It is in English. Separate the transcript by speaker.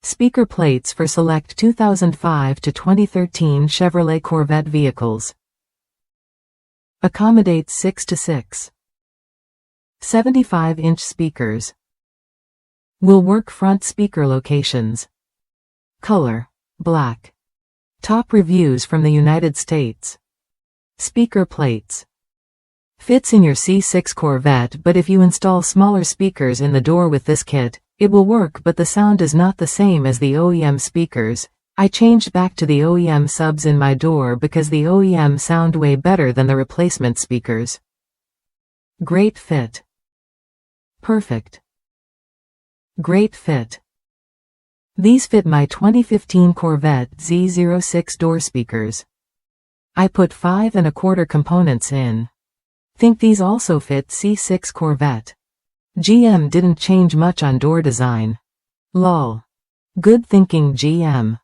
Speaker 1: Speaker plates for select 2005 to 2013 Chevrolet Corvette vehicles. Accommodates 6 to 6. 75-inch speakers. Will work front speaker locations. Color: black. Top reviews from the United States. Speaker plates. Fits in your C6 Corvette, but if you install smaller speakers in the door with this kit, it will work, but the sound is not the same as the OEM speakers. I changed back to the OEM subs in my door because the OEM sound way better than the replacement speakers. Great fit. Perfect. Great fit. These fit my 2015 Corvette Z06 door speakers. I put 5¼ components in. Think these also fit C6 Corvette. GM didn't change much on door design. Lol. Good thinking, GM.